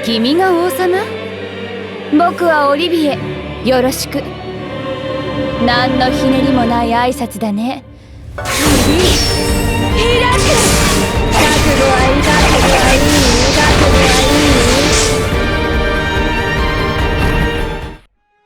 君が王様？僕はオリビエ。よろしく。何のひねりもない挨拶だね。開く。覚悟はいい、覚悟はいい、覚悟はいい。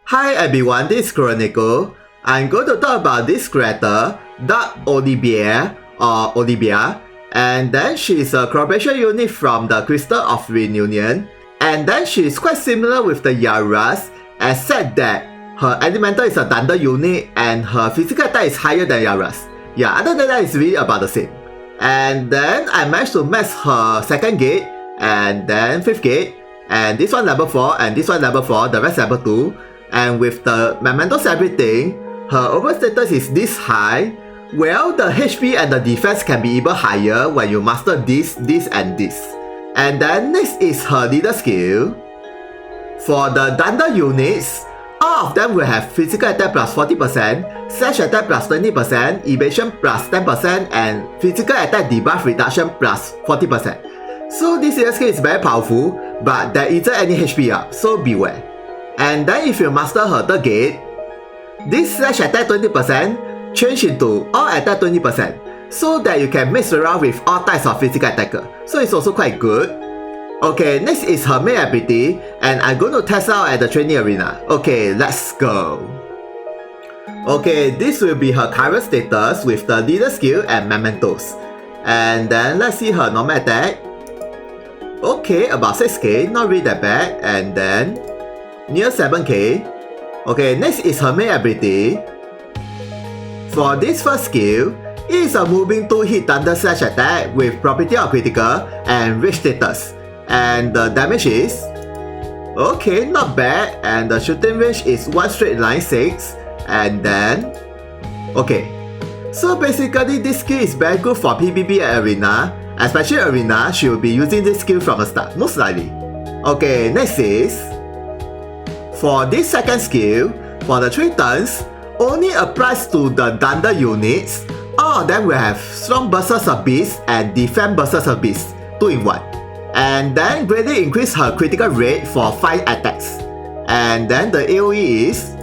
Hi everyone, this is Chronicle. I'm going to talk about this character, Dark Olivier or Olivia, and then she's a corporation unit from the Crystal of Reunion, and then she's quite similar with the Yauras, except that her elemental is a thunder unit and her physical attack is higher than Yauras. Yeah, other than that, it's really about the same. And then I managed to max her second gate, and then fifth gate, and this one level 4, and this one level 4, the rest level 2. And with the mementos everything, her overall status is this high. Well, the HP and the defense can be even higher when you master this, and this. And then next is her leader skill. For the thunder units, all of them will have physical attack plus 40%, slash attack plus 20%, evasion plus 10%, and physical attack debuff reduction plus 40%. So this leader skill is very powerful, but there isn't any HP up, so beware. And then if you master her third gate, this slash attack 20% change into all attack 20%, so that you can mix around with all types of physical attacker. So it's also quite good. Okay, next is her main ability, and I'm going to test out at the training arena. Okay, let's go. Okay, this will be her current status with the leader skill and mementos. And then let's see her normal attack. Okay, about 6k, not really that bad. And then near 7k. Okay, next is her main ability. For this first skill, it is a moving 2-hit thunder slash attack with property of critical and rich status. And the damage is okay, not bad, and the shooting range is 1 straight line 6. And then okay, so basically this skill is very good for PvP and arena, especially arena. She will be using this skill from the start, most likely. Okay, next is for this second skill, for the 3 turns, only applies to the thunder units. All of them will have strong bursts of beast and defense bursts of beast, 2 in 1. And then greatly increase her critical rate for 5 attacks. And then the AoE is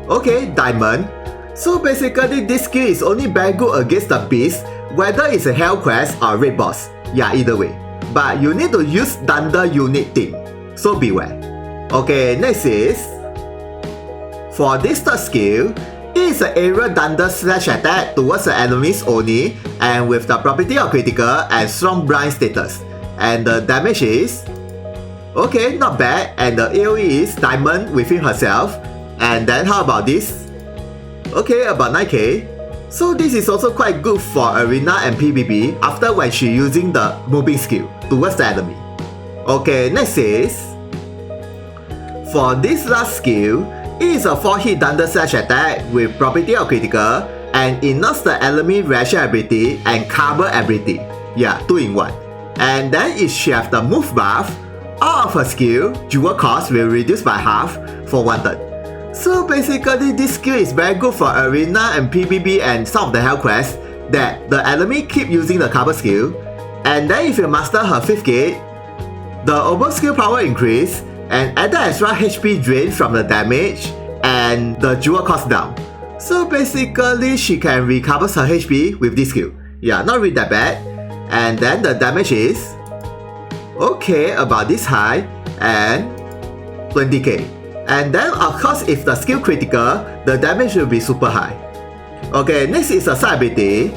okay, diamond. So basically this skill is only very good against the beast, whether it's a hell quest or raid boss. Yeah, either way. But you need to use thunder unit thing, so beware. Okay, next is for this third skill, it is an aerial thunder slash attack towards the enemies only, and with the property of critical and strong blind status. And the damage is okay, not bad, and the AoE is diamond within herself. And then how about this? Okay, about 9k. So this is also quite good for arena and PvP after when she using the moving skill towards the enemy. Okay, next is for this last skill, it is a 4-hit thunder slash attack with property of critical and it knocks the enemy reaction ability and cover ability. Yeah, 2 in 1. And then if she have the move buff, all of her skill, jewel cost will reduce by half for 1 turn. So basically this skill is very good for arena and PvP and some of the hell quests that the enemy keep using the cover skill. And then if you master her 5th gate, the overall skill power increase and add the extra HP drain from the damage and the jewel cost down. So basically she can recover her HP with this skill. Yeah, not really that bad. And then the damage is okay, about this high and 20k. And then of course if the skill critical, the damage will be super high. Okay, next is a side ability.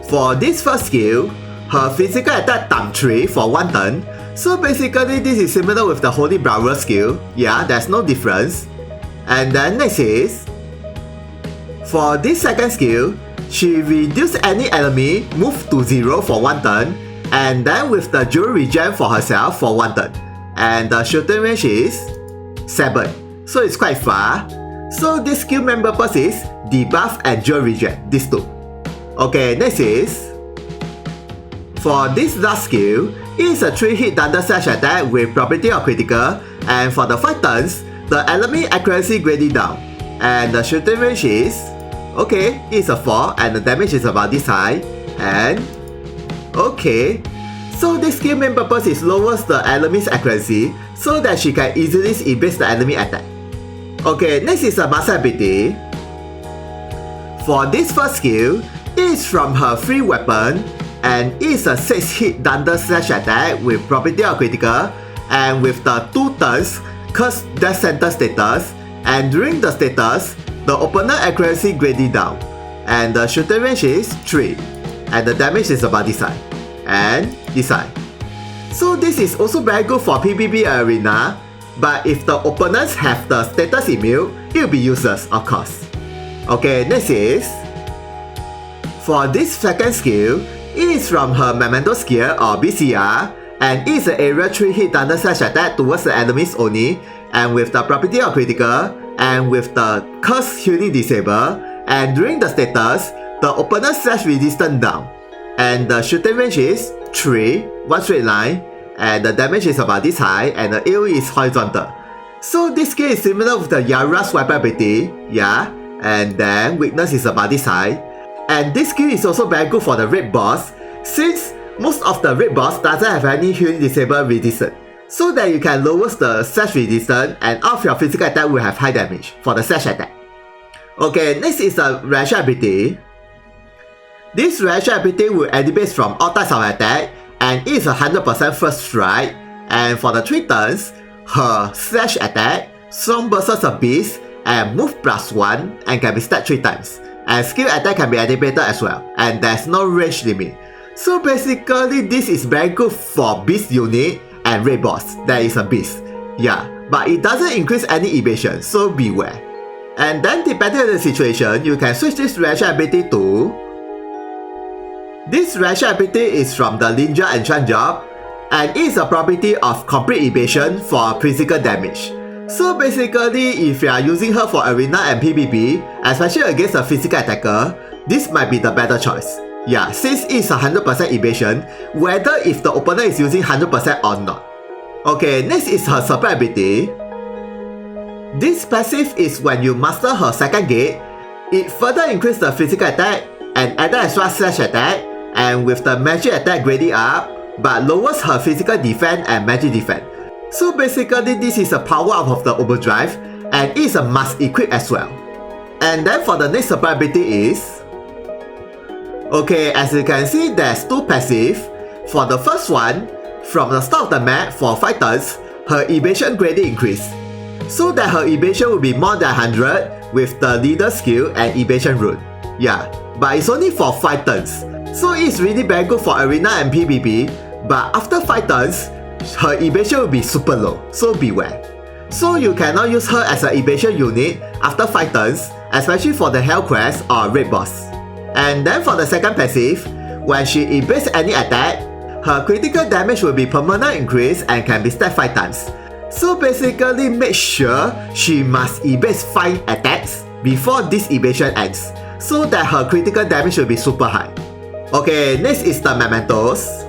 For this first skill, her physical attack times 3 for 1 turn. So basically this is similar with the Holy Brawler skill. Yeah, there's no difference. And then next is for this second skill, she reduce any enemy move to 0 for 1 turn, and then with the jewel regen for herself for 1 turn. And the shooting range is 7, so it's quite far. So this skill main purpose is debuff and jewel regen, these 2. Okay, next is for this last skill, it is a 3-hit thunder slash attack with property of critical, and for the 5 turns, the enemy accuracy graded down. And the shooting range is okay, it's a 4 and the damage is about this high. And okay, So this skill main purpose is lowers the enemy's accuracy so that she can easily evade the enemy attack. Okay, next is a master ability. For this first skill, it is from her free weapon and it is a 6-hit thunder slash attack with property of critical and with the 2 turns curse death center status, and during the status, the opponent accuracy graded down and the shooting range is 3 and the damage is about this side and this side. So this is also very good for PvP arena, but if the opponents have the status immune, it will be useless of course. Okay, next is, for this second skill, it is from her Memento skill or BCR, and it is an area 3-hit thunder slash attack towards the enemies only, and with the property of critical, and with the curse healing disable, and during the status, the opponent slash resistance down, and the shooting range is 3, 1 straight line, and the damage is about this high, and the AoE is horizontal. So this skill is similar with the Yauras weapon ability, yeah, and then weakness is about this high. And this skill is also very good for the raid boss, since most of the raid boss doesn't have any healing disable resistance, so that you can lower the slash resistance and all of your physical attack will have high damage for the slash attack. Okay, next is the reaction ability. This reaction ability will activate from all types of attack, and it is 100% first strike, and for the 3 turns, her slash attack, strong versus a beast, and move +1 and can be stacked 3 times, and skill attack can be activated as well, and there's no range limit. So basically this is very good for beast unit and raid boss that is a beast, yeah, but it doesn't increase any evasion, so beware. And then depending on the situation, you can switch this reaction ability to, this reaction ability is from the Ninja Enchant Job, and it is a property of complete evasion for physical damage. So basically, if you are using her for arena and PvP, especially against a physical attacker, this might be the better choice. Yeah, since it is 100% evasion, whether if the opponent is using 100% or not. Okay, next is her support ability. This passive is when you master her second gate, it further increases the physical attack and add extra slash attack, and with the magic attack grading up, but lowers her physical defense and magic defense. So basically this is a power up of the overdrive, and it is a must equip as well. And then for the next support ability is, okay, as you can see there's 2 passive. For the first one, from the start of the map for 5 turns, her evasion grading increase, so that her evasion will be more than 100 with the leader skill and evasion rune. Yeah, but it's only for 5 turns, so it's really very good for arena and PvP, but after 5 turns, her evasion will be super low, so beware. So you cannot use her as an evasion unit after 5 turns, especially for the Hell Quest or Raid Boss. And then for the second passive, when she evades any attack, her critical damage will be permanent increase and can be stacked 5 times. So basically make sure she must evade 5 attacks before this evasion ends, so that her critical damage will be super high. Okay, next is the Mementos.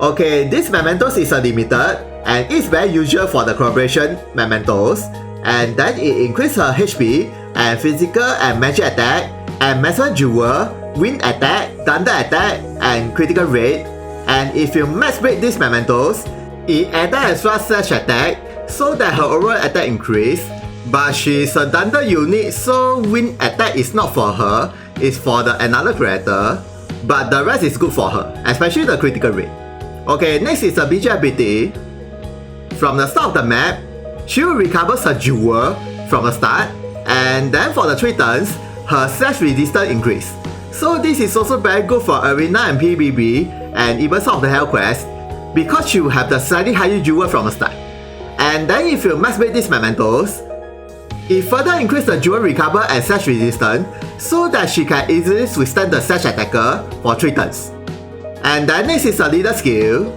Okay, this Mementos is unlimited and it's very usual for the collaboration Mementos, and then it increases her HP and physical and magic attack and maximum jewel, wind attack, thunder attack, and critical rate. And if you max break these Mementos, it adds extra slash attack so that her overall attack increase. But she's a thunder unit, so wind attack is not for her, it's for the another character. But the rest is good for her, especially the critical rate. Okay, next is the BG ability. From the start of the map, she will recover her jewel from the start, and then for the 3 turns, her slash resistance increase. So this is also very good for arena and PvP, and even some of the Hell Quest, because she will have the slightly higher jewel from the start. And then if you max break these Mementos, it further increases the jewel recover and slash resistance, so that she can easily withstand the slash attacker for 3 turns. And then next is the leader skill.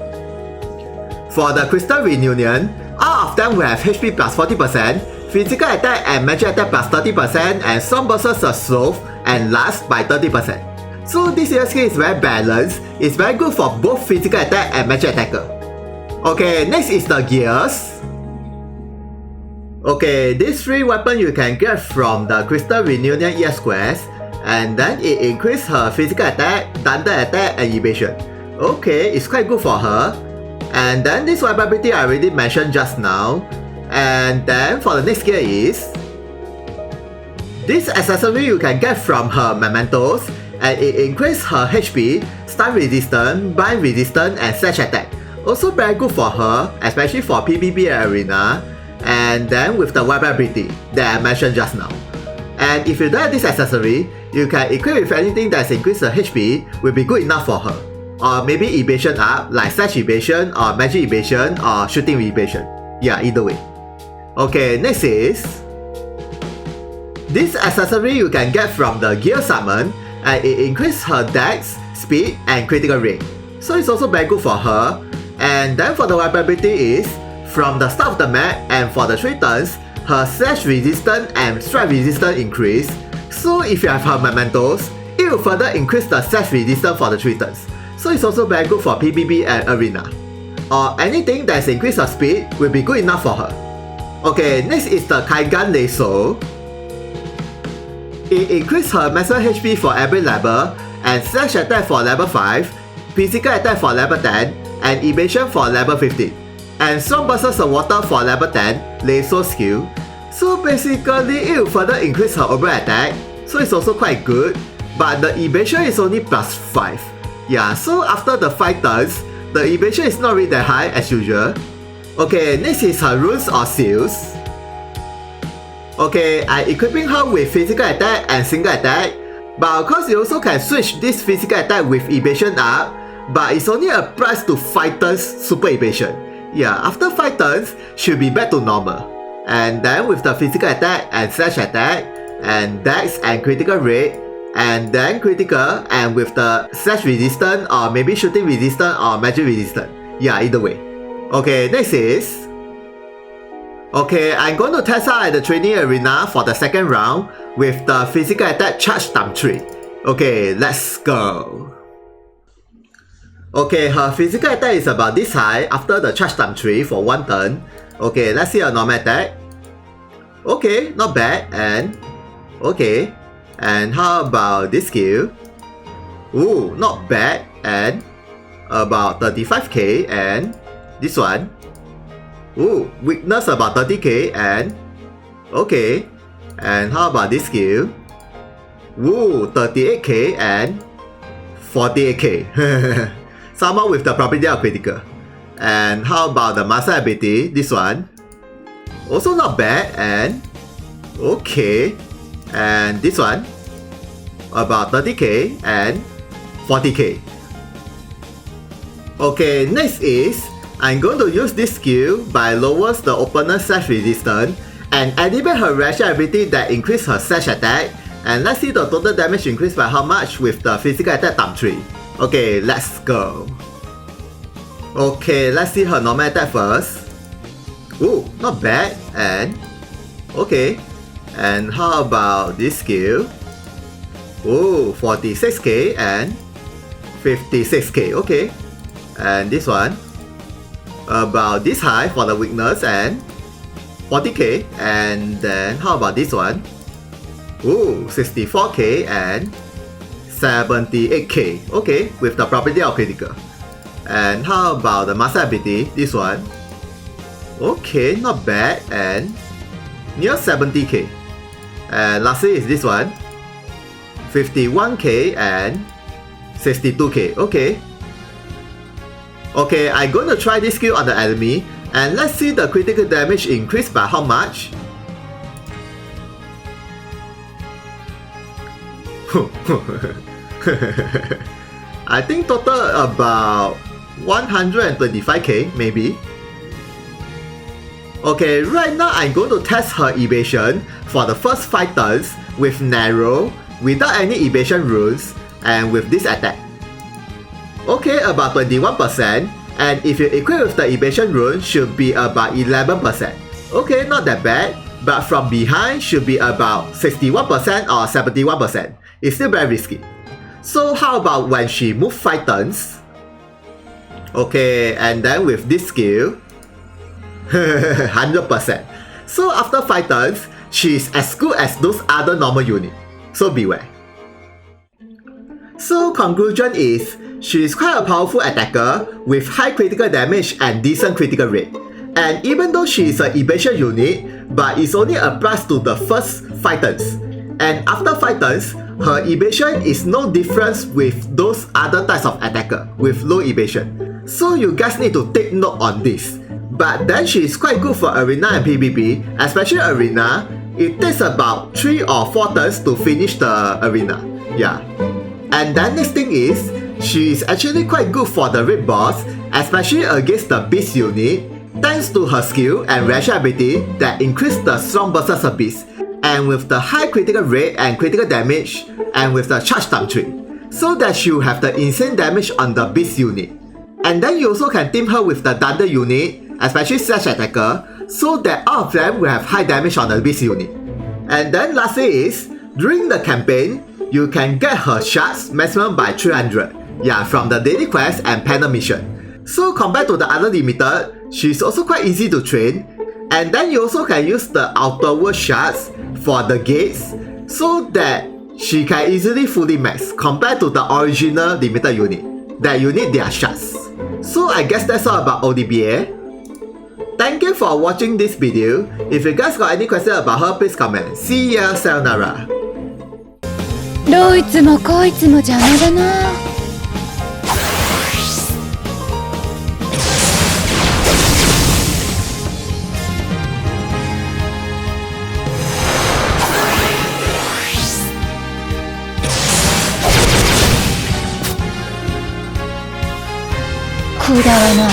For the Crystal Reunion, all of them will have HP plus 40%, physical attack and magic attack plus 30%, and some versus the slow and last by 30%. So this year's skill is very balanced, it's very good for both physical attack and magic attacker. Okay, next is the gears. Okay, this 3 weapons you can get from the Crystal Reunion ES quest, and then it increases her physical attack, thunder attack, and evasion. Okay, it's quite good for her. And then this weapon ability I already mentioned just now. And then for the next skill is this accessory you can get from her mementos, and it increases her HP, stun resistance, bind resistance, and slash attack. Also very good for her, especially for PvP arena. And then with the weapon ability that I mentioned just now. And if you don't have this accessory, you can equip with anything that's increased her HP will be good enough for her. Or maybe evasion up, like slash evasion, or magic evasion, or shooting evasion. Yeah, either way. Okay, next is this accessory you can get from the gear summon, and it increases her dex, speed, and critical rate. So it's also very good for her. And then for the weapon ability is from the start of the map and for the 3 turns, her slash resistance and strike resistance increase. So if you have her mementos, it will further increase the slash resistance for the 3 turns. So it's also very good for PvP and arena. Or anything that's increased her speed will be good enough for her. Okay, next is the Kaigan Lasso. It increases her maximum HP for every level, and slash attack for level 5, physical attack for level 10, and evasion for level 15. And strong bursts of water for level 10, lasso skill. So basically it will further increase her overall attack, so it's also quite good. But the evasion is only plus 5. Yeah, so after the 5 turns, the evasion is not really that high as usual. Okay, next is her runes or seals. Okay, I'm equipping her with physical attack and single attack. But of course you also can switch this physical attack with evasion up, but it's only applies to 5 turns super evasion. Yeah, after 5 turns, she'll be back to normal. And then with the physical attack and slash attack, and dex and critical rate, and then critical, and with the slash resistance, or maybe shooting resistance, or magic resistance. Yeah, either way. Okay, next is okay, I'm going to test her at the training arena for the second round with the physical attack charge times 3. Okay, let's go. Okay, her physical attack is about this high after the charge times 3 for 1 turn. Okay, let's see her normal attack. Okay, not bad. And okay, and how about this skill? Ooh, not bad. And about 35k. And this one. Ooh, weakness about 30k. And okay, and how about this skill? Ooh, 38k and 48k. Somehow with the property of critical. And how about the master ability? This one. Also not bad. And okay. And this one. About 30k and 40k. Okay, next is I'm going to use this skill by lowers the opponent's slash resistance and activate her reaction ability that increase her slash attack. And let's see the total damage increase by how much with the physical attack times 3. Okay, let's go. Okay, let's see her normal attack first. Ooh, not bad. And okay. And how about this skill? Ooh, 46k and 56k. Okay. And this one. About this high for the weakness and 40k. And then how about this one? Ooh, 64k and 78k. Okay, with the property of critical. And how about the master ability? This one. Okay, not bad. And near 70k. And lastly is this one. 51k and 62k. Okay. Okay, I'm going to try this skill on the enemy. And let's see the critical damage increase by how much. I think total about 125k maybe. Okay, right now I'm going to test her evasion for the first 5 turns with narrow, without any evasion runes, and with this attack. Okay, about 21%, and if you equip with the evasion rune, should be about 11%. Okay, not that bad, but from behind should be about 61% or 71%. It's still very risky. So how about when she moves 5 turns? Okay, and then with this skill, 100%. So after 5 turns, she's as good as those other normal units. So beware. So conclusion is, she is quite a powerful attacker with high critical damage and decent critical rate. And even though she is an evasion unit, but it only applies to the first 5 turns. And after 5 turns, her evasion is no difference with those other types of attacker with low evasion. So you guys need to take note on this. But then she is quite good for arena and PvP, especially arena. It takes about 3 or 4 turns to finish the arena. Yeah. And then next thing is, she is actually quite good for the raid boss, especially against the beast unit, thanks to her skill and reaction ability that increase the strong berserker beast, and with the high critical rate and critical damage, and with the charge time tree, so that she will have the insane damage on the beast unit. And then you also can team her with the thunder unit, especially slash attacker, so that all of them will have high damage on the beast unit. And then lastly is, during the campaign, you can get her shards maximum by 300, yeah, from the daily quest and panel mission. So compared to the other limited, she's also quite easy to train. And then you also can use the outer world shards for the gates, so that she can easily fully max compared to the original limited unit, that you need their shards. So I guess that's all about Olivier. Thank you for watching this video. If you guys got any questions about her, please comment. See ya, sayonara. どいつもこいつも邪魔だな。くだらない。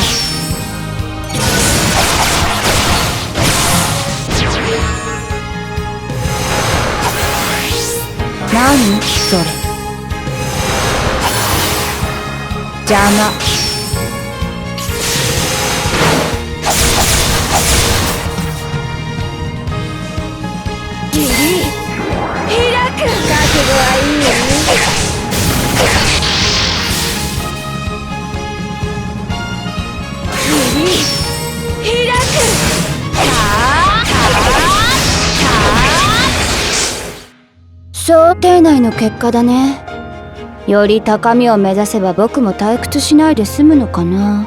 何それ。邪魔。ギリ開く。覚悟はいいよね。想定内の結果だね。より高みを目指せば僕も退屈しないで済むのかな。